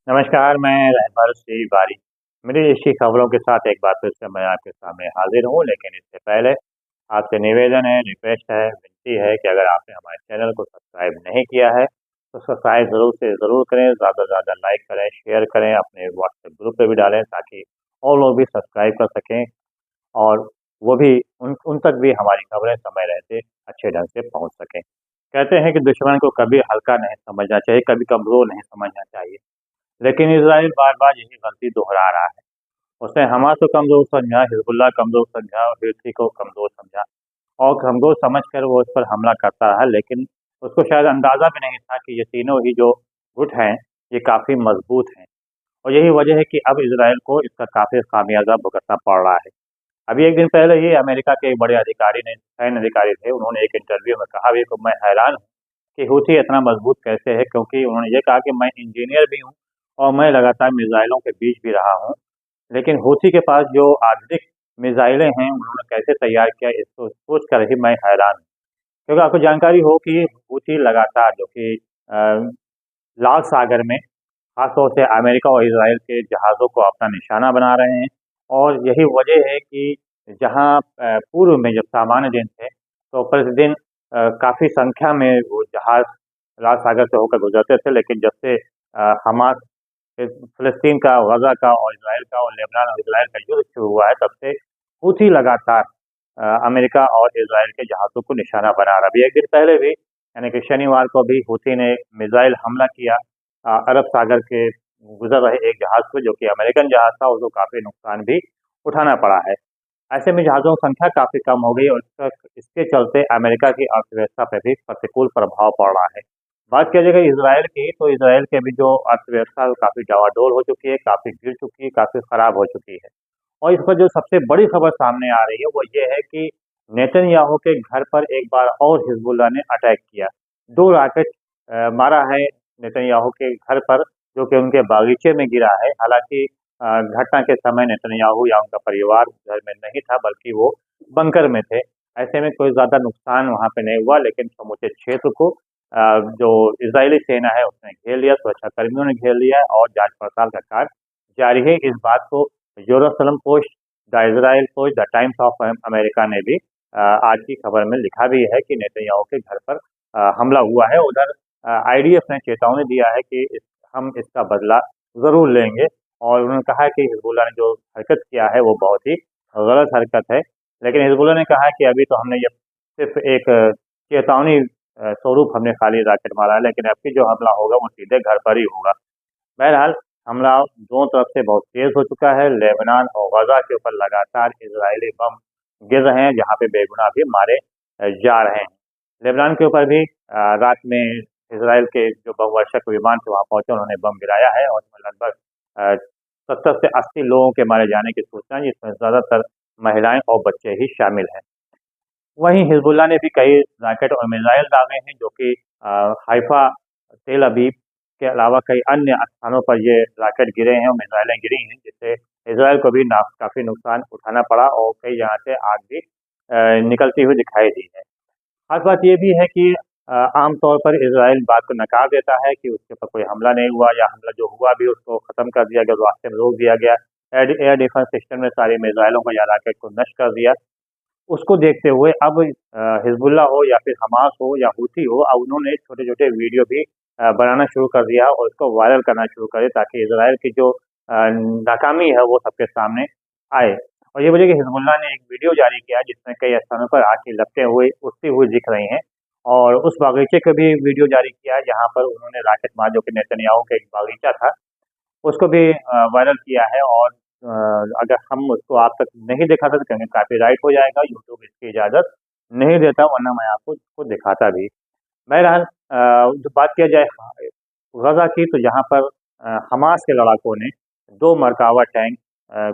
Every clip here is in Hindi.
नमस्कार, मैं रहबर सिंह बारी। मेरी अच्छी खबरों के साथ एक बार फिर से मैं आपके सामने हाज़िर हूँ, लेकिन इससे पहले आपसे निवेदन है, रिक्वेस्ट है, विनती है कि अगर आपने हमारे चैनल को सब्सक्राइब नहीं किया है, तो सब्सक्राइब ज़रूर से ज़रूर करें, ज़्यादा से ज़्यादा लाइक करें, शेयर करें, अपने व्हाट्सएप ग्रुप पे भी डालें ताकि और लोग भी सब्सक्राइब कर सकें और वो भी उन उन तक भी हमारी खबरें समय रहते अच्छे ढंग से पहुँच सकें। कहते हैं कि दुश्मन को कभी हल्का नहीं समझना चाहिए, कभी कमज़ोर नहीं समझना चाहिए। लेकिन इज़राइल बार-बार यही गलती दोहरा रहा है। उसने हमास को कमज़ोर समझा, हिज़्बुल्लाह कमज़ोर समझा और हूथी को कमज़ोर समझा और कमज़ोर समझकर वो उस पर हमला करता रहा, लेकिन उसको शायद अंदाज़ा भी नहीं था कि ये तीनों ही जो गुट हैं, ये काफ़ी मज़बूत हैं और यही वजह है कि अब इज़राइल को इसका काफ़ी खामियाज़ा भुगतना पड़ रहा है। अभी एक दिन पहले ही अमेरिका के एक बड़े अधिकारी ने, सैन्य अधिकारी थे, उन्होंने एक इंटरव्यू में कहा भी कि मैं हैरान हूँ कि हूथी इतना मज़बूत कैसे है, क्योंकि उन्होंने ये कहा कि मैं इंजीनियर भी हूँ और मैं लगातार मिसाइलों के बीच भी रहा हूँ। लेकिन हूथी के पास जो आधुनिक मिसाइलें हैं, उन्होंने कैसे तैयार किया, इसको सोच कर ही मैं हैरान हूँ। क्योंकि आपको जानकारी हो कि हूथी लगातार जो कि लाल सागर में खासतौर से अमेरिका और इज़राइल के जहाज़ों को अपना निशाना बना रहे हैं और यही वजह है कि जहाँ पूर्व में जब सामान्य दिन थे, तो प्रतिदिन काफ़ी संख्या में वो जहाज़ लाल सागर से होकर गुजरते थे, लेकिन जब से हमास फ़िलिस्तीन का, गज़ा का और इज़राइल का और लेबनान और इज़राइल का युद्ध शुरू हुआ है, तब से हूथी लगातार अमेरिका और इज़राइल के जहाज़ों को निशाना बना रहा है। अभी एक दिन पहले भी यानी कि शनिवार को भी हूथी ने मिसाइल हमला किया अरब सागर के गुजर रहे एक जहाज़ पे, जो कि अमेरिकन जहाज़ था, उसको काफ़ी नुकसान भी उठाना पड़ा है। ऐसे में जहाज़ों की संख्या काफ़ी कम हो गई और इसके चलते अमेरिका की अर्थव्यवस्था पे भी प्रतिकूल प्रभाव पड़ रहा है। बात किया जाएगा इज़राइल की, तो इज़राइल की भी जो अर्थव्यवस्था है वो काफ़ी डवाडोल हो चुकी है, काफ़ी गिर चुकी है, काफ़ी खराब हो चुकी है। और इस पर जो सबसे बड़ी खबर सामने आ रही है वो ये है कि नेतन्याहू के घर पर एक बार और हिजबुल्लाह ने अटैक किया। 2 रॉकेट मारा है नेतन्याहू के घर पर, जो कि उनके बागीचे में गिरा है। हालाँकि घटना के समय नेतन्याहू या उनका परिवार घर में नहीं था, बल्कि वो बंकर में थे। ऐसे में कोई ज़्यादा नुकसान वहाँ पे नहीं हुआ, लेकिन समूचे क्षेत्र को जो इज़राइली सेना है उसने घेर लिया, सुरक्षाकर्मियों ने घेर लिया है और जाँच-पड़ताल का कार्य जारी है। इस बात को Jerusalem post, the Israel post, the times of America ने भी आज की खबर में लिखा भी है कि नेतन्याहू के घर पर हमला हुआ है। उधर आईडीएफ ने चेतावनी दिया है कि हम इसका बदला ज़रूर लेंगे और उन्होंने कहा है कि हिजबुल्लाह ने जो हरकत किया है वो बहुत ही गलत हरकत है। लेकिन हिजबुल्लाह ने कहा है कि अभी तो हमने ये सिर्फ एक चेतावनी स्वरूप हमने खाली रॉकेट मारा है, लेकिन अब की जो हमला होगा वो सीधे घर पर ही होगा। बहरहाल हमला दोनों तरफ से बहुत तेज़ हो चुका है। लेबनान और गज़ा के ऊपर लगातार इज़राइली बम गिर रहे हैं, जहाँ पे बेगुनाह भी मारे जा रहे हैं। लेबनान के ऊपर भी रात में इज़राइल के जो बमवर्षक विमान थे वहाँ पहुँचे, उन्होंने बम गिराया है और उसमें लगभग 70 से 80 लोगों के मारे जाने की सूचना है, जिसमें ज़्यादातर महिलाएँ और बच्चे ही शामिल हैं। वहीं हिजबुल्लाह ने भी कई रॉकेट और मिसाइल दागे हैं, जो कि हाइफ़ा, तेल अवीव के अलावा कई अन्य स्थानों पर ये रॉकेट गिरे हैं और मिसाइलें गिरी हैं, जिससे इज़राइल को भी काफ़ी नुकसान उठाना पड़ा और कई जगह से आग भी निकलती हुई दिखाई दी है। खास बात ये भी है कि आम तौर पर इज़राइल बात को नकार देता है कि उसके ऊपर कोई हमला नहीं हुआ या हमला जो हुआ भी उसको ख़त्म कर दिया गया, रास्ते में रोक दिया गया। एयर डिफेंस सिस्टम ने सारी मिसाइलों को या रॉकेट को नष्ट कर दिया। उसको देखते हुए अब हिजबुल्लाह हो या फिर हमास हो या हूथी हो, अब उन्होंने छोटे-छोटे वीडियो भी बनाना शुरू कर दिया और उसको वायरल करना शुरू कर दिया, ताकि इज़राइल की जो नाकामी है वो सबके सामने आए। और ये वजह कि हिजबुल्लाह ने एक वीडियो जारी किया जिसमें कई स्थानों पर आग की लपटें उठती हुई दिख रही हैं और उस बागीचे का भी वीडियो जारी किया है, जहाँ पर उन्होंने रॉकेट मारा, जो कि नेतन्याहू का एक बागीचा था, उसको भी वायरल किया है और अगर हम उसको आप तक नहीं दिखा सकते क्योंकि कॉपीराइट हो जाएगा, यूट्यूब इसकी इजाज़त नहीं देता, वरना मैं आपको उसको दिखाता भी। बहरहाल जो बात किया जाए गज़ा की, तो यहाँ पर हमास के लड़ाकों ने 2 मरकावा टैंक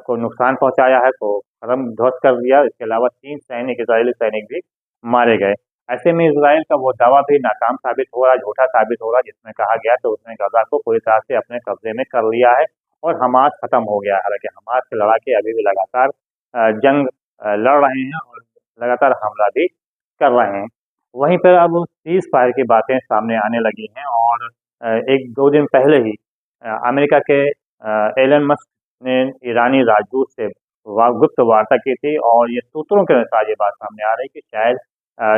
को नुकसान पहुँचाया है, तो कदम ध्वस्त कर दिया। इसके अलावा 3 सैनिक, इज़राइली सैनिक भी मारे गए। ऐसे में इज़राइल का वो दावा भी नाकाम साबित हो रहा है, झूठा साबित हो रहा है, जिसमें कहा गया तो उसने गज़ा को पूरी तरह से अपने कब्ज़े में कर लिया है और हमास ख़त्म हो गया है। हालाँकि हमास के लड़ाके अभी भी लगातार जंग लड़ रहे हैं और लगातार हमला भी कर रहे हैं। वहीं पर अब सीज़ फायर की बातें सामने आने लगी हैं और 1-2 दिन पहले ही अमेरिका के एलन मस्क ने ईरानी राजदूत से गुप्त वार्ता की थी और ये सूत्रों के अनुसार ये बात सामने आ रही है कि शायद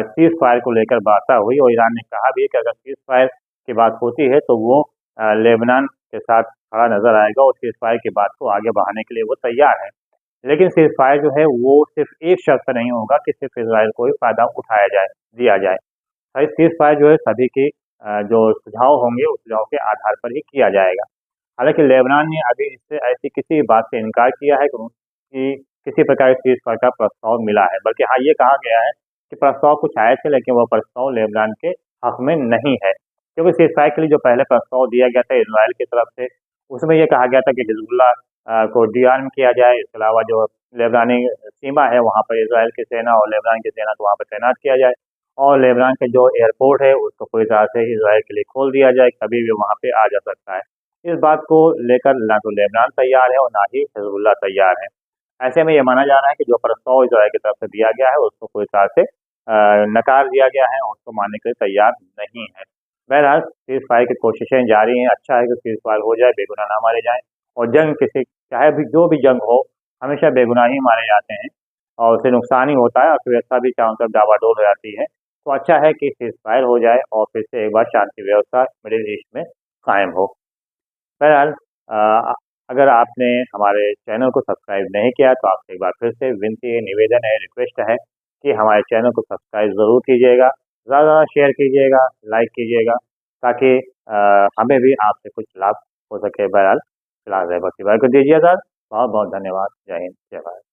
सीज फायर को लेकर वार्ता हुई और ईरान ने कहा भी है कि अगर सीज फायर की बात होती है तो वो लेबनान के साथ खड़ा नजर आएगा और सीज फायर की बात को आगे बढ़ाने के लिए वो तैयार है। लेकिन सीज फायर जो है वो सिर्फ एक शर्त पर नहीं होगा कि सिर्फ इसराइल को ही फायदा उठाया जाए, दिया जाए। सीज फायर जो है सभी की जो सुझाव होंगे उस सुझाव के आधार पर ही किया जाएगा। हालांकि लेबनान ने अभी इससे ऐसी किसी बात से इनकार किया है कि किसी प्रकार के सीज फायर का प्रस्ताव मिला है, बल्कि हाँ ये कहा गया है कि प्रस्ताव कुछ आए थे लेकिन वह प्रस्ताव लेबनान के हक में नहीं है, क्योंकि सीज फायर के लिए जो पहले प्रस्ताव दिया गया था इसराइल की तरफ से उसमें यह कहा गया था कि हिजबुल्लाह को डिआर्म किया जाए। इसके अलावा जो लेबनानी सीमा है वहाँ पर इसराइल की सेना और लेबनान की सेना को वहाँ पर तैनात किया जाए और लेबनान के जो एयरपोर्ट है उसको पूरी तरह से इसराइल के लिए खोल दिया जाए, कभी भी वहाँ पे आ जा सकता है। इस बात को लेकर ना तो लेबनान तैयार है और ना ही हिजबुल्लाह तैयार है। ऐसे में ये माना जा रहा है कि जो प्रस्ताव इसराइल की तरफ से दिया गया है उसको पूरी तरह से नकार दिया गया है और उसको मानने के लिए तैयार नहीं है। बहरहाल सीज फायर की कोशिशें जारी हैं, अच्छा है कि सीज फायर हो जाए, बेगुनाह ना मारे जाएं और जंग किसी चाहे भी जो भी जंग हो हमेशा बेगुनाह ही मारे जाते हैं और उससे नुकसान ही होता है, अर्थव्यवस्था भी चारों तरफ डावाडोल हो जाती है। तो अच्छा है कि सीज फायर हो जाए और फिर से एक बार शांति व्यवस्था मिडिल ईस्ट में कायम हो। बहरहाल अगर आपने हमारे चैनल को सब्सक्राइब नहीं किया तो आपसे एक बार फिर से विनती है, निवेदन है, रिक्वेस्ट है कि हमारे चैनल को सब्सक्राइब ज़रूर कीजिएगा, ज़्यादा शेयर कीजिएगा, लाइक कीजिएगा, ताकि हमें भी आपसे कुछ लाभ हो सके। बहरहाल फिलहाल बाकी बात को दीजिए सर। बहुत बहुत धन्यवाद। जय हिंद, जय भारत।